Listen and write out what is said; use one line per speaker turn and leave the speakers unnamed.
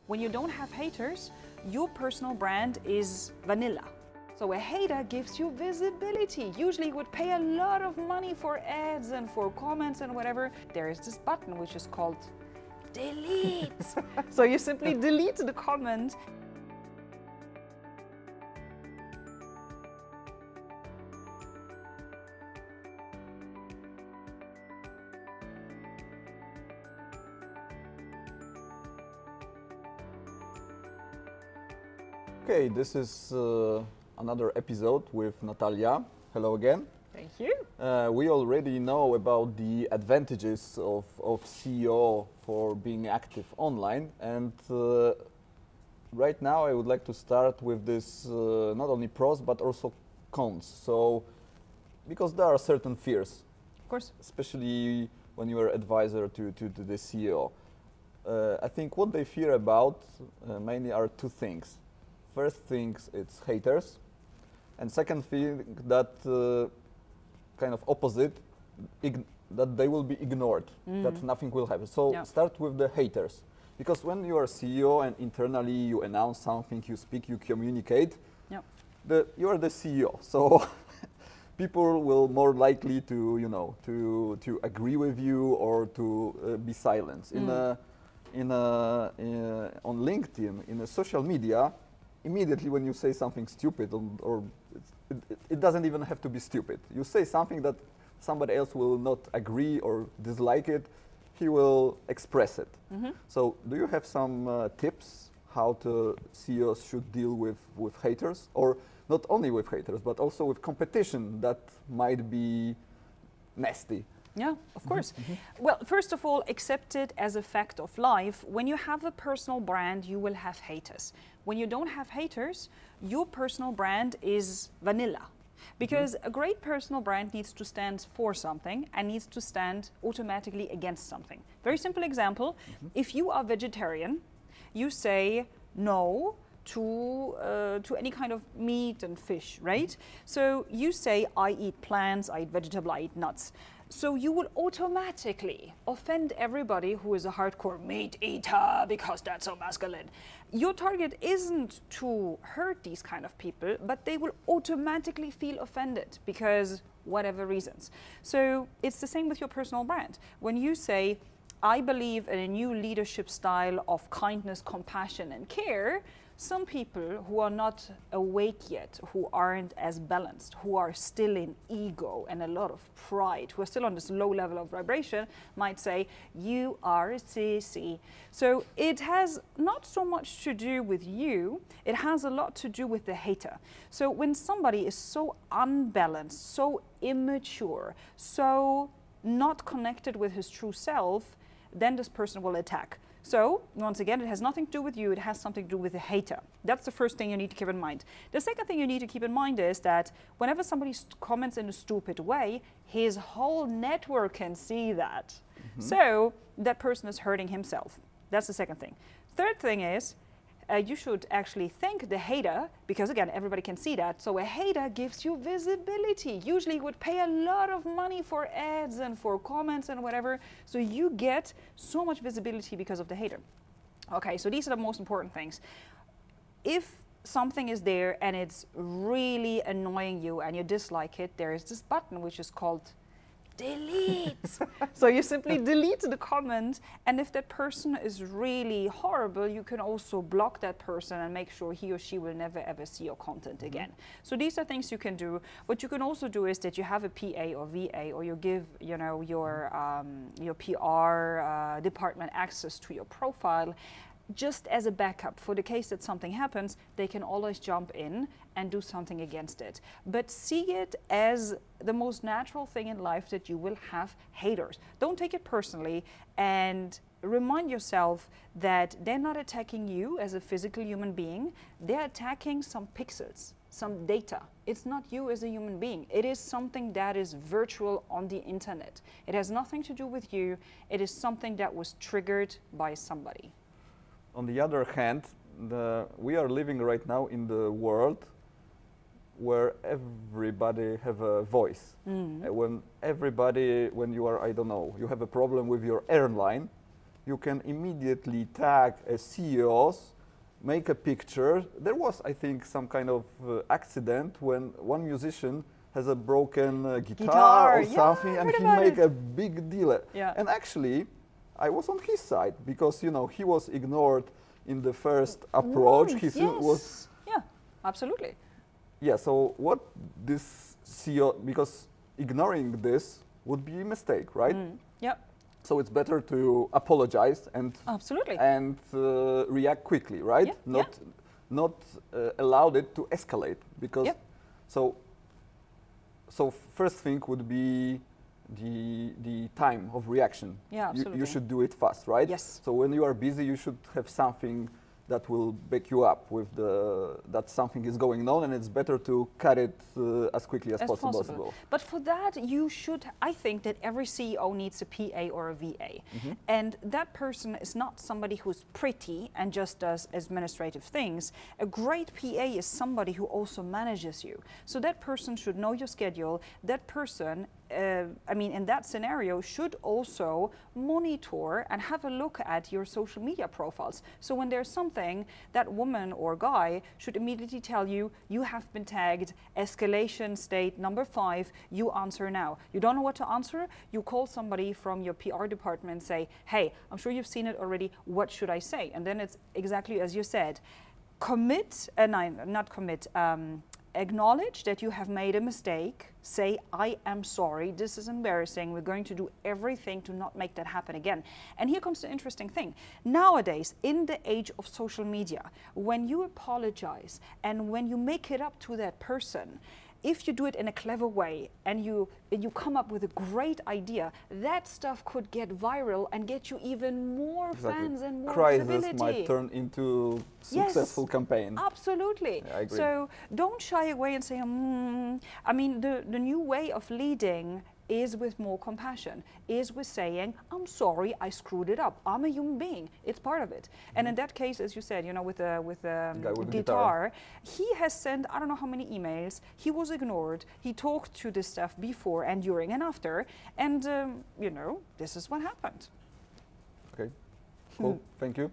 When you don't have haters, your personal brand is vanilla. So a hater gives you visibility. Usually you would pay a lot of money for ads and for comments and whatever. There is this button which is called delete. So you simply delete the comment.
Okay, this is another episode with Natalia. Hello again.
Thank you.
We already know about the advantages of SEO for being active online, and right now I would like to start with this not only pros but also cons. So, because there are certain fears,
Of course.
especially when you are advisor to the CEO. I think what they fear about mainly are two things. First thing, it's haters, and second thing, that kind of opposite, that they will be ignored, that nothing will happen. So start with the haters, because when you are CEO and internally you announce something, you speak, you communicate, you are the CEO. So people will more likely to to agree with you or to be silent. On LinkedIn, in a social media, immediately when you say something stupid, or it doesn't even have to be stupid. You say something that somebody else will not agree or dislike it, he will express it. So do you have some tips how CEOs should deal with haters, or not only with haters, but also with competition that might be nasty?
Yeah, of course. Well, first of all, accept it as a fact of life. When you have a personal brand, you will have haters. When you don't have haters, your personal brand is vanilla. Because a great personal brand needs to stand for something and needs to stand automatically against something. Very simple example, if you are vegetarian, you say no to any kind of meat and fish, right? So you say, I eat plants, I eat vegetable, I eat nuts. So you will automatically offend everybody who is a hardcore meat eater because that's so masculine. Your target isn't to hurt these kind of people, but they will automatically feel offended because whatever reasons. So it's the same with your personal brand. When you say, I believe in a new leadership style of kindness, compassion, and care, some people who are not awake yet, who aren't as balanced, who are still in ego and a lot of pride, who are still on this low level of vibration, might say, you are a sissy. So it has not so much to do with you, it has a lot to do with the hater. So when somebody is so unbalanced, so immature, so not connected with his true self, then this person will attack. So, once again, it has nothing to do with you, it has something to do with the hater. That's the first thing you need to keep in mind. The second thing you need to keep in mind is that whenever somebody comments in a stupid way, his whole network can see that. So, that person is hurting himself. That's the second thing. Third thing is, you should actually thank the hater, because again, everybody can see that. So a hater gives you visibility. Usually you would pay a lot of money for ads and for comments and whatever. So you get so much visibility because of the hater. Okay, so these are the most important things. If something is there and it's really annoying you and you dislike it, there is this button which is called delete. So you simply delete the comment, and if that person is really horrible, you can also block that person and make sure he or she will never ever see your content again. So these are things you can do. What you can also do is that you have a PA or VA, or you give your PR department access to your profile, just as a backup. For the case that something happens, they can always jump in and do something against it. But see it as the most natural thing in life that you will have haters. Don't take it personally, and remind yourself that they're not attacking you as a physical human being, they're attacking some pixels, some data. It's not you as a human being. It is something that is virtual on the internet. It has nothing to do with you. It is something that was triggered by somebody.
On the other hand, we are living right now in the world where everybody have a voice. When you are, I don't know, you have a problem with your airline, you can immediately tag a CEOs, make a picture. There was, I think, some kind of accident when one musician has a broken guitar or something, and he made a big deal.
Yeah.
And actually, I was on his side because, you know, he was ignored in the first approach. He was.
Yeah, absolutely.
Yeah. So what this CEO, because ignoring this would be a mistake, right?
Yeah.
So it's better to apologize and
absolutely
and react quickly, right?
Yeah.
Not allowed it to escalate, because so first thing would be the time of reaction.
Yeah, absolutely.
You should do it fast, right?
Yes.
So when you are busy, you should have something that will back you up with that something is going on, and it's better to cut it as quickly as possible.
But for that, you should, I think that every CEO needs a PA or a VA. And that person is not somebody who's pretty and just does administrative things. A great PA is somebody who also manages you. So that person should know your schedule. That person, I mean, in that scenario, should also monitor and have a look at your social media profiles. So when there's something, that woman or guy should immediately tell you, you have been tagged, escalation state number 5, you answer now. You don't know what to answer, you call somebody from your PR department and say, hey, I'm sure you've seen it already, what should I say? And then it's exactly as you said, commit, not commit, acknowledge that you have made a mistake, say, I am sorry, this is embarrassing, we're going to do everything to not make that happen again. And here comes the interesting thing. Nowadays, in the age of social media, when you apologize and when you make it up to that person, if you do it in a clever way and you come up with a great idea, that stuff could get viral and get you even more fans and more visibility.
Crisis might turn into successful campaign.
Absolutely.
Yeah, I agree.
So don't shy away and say, I mean, the new way of leading is with more compassion, is with saying, I'm sorry, I screwed it up. I'm a human being. It's part of it. And in that case, as you said, you know, with the guitar, he has sent, I don't know how many emails. He was ignored. He talked to this stuff before and during and after. And, you know, this is what happened.
Okay, cool. Thank you.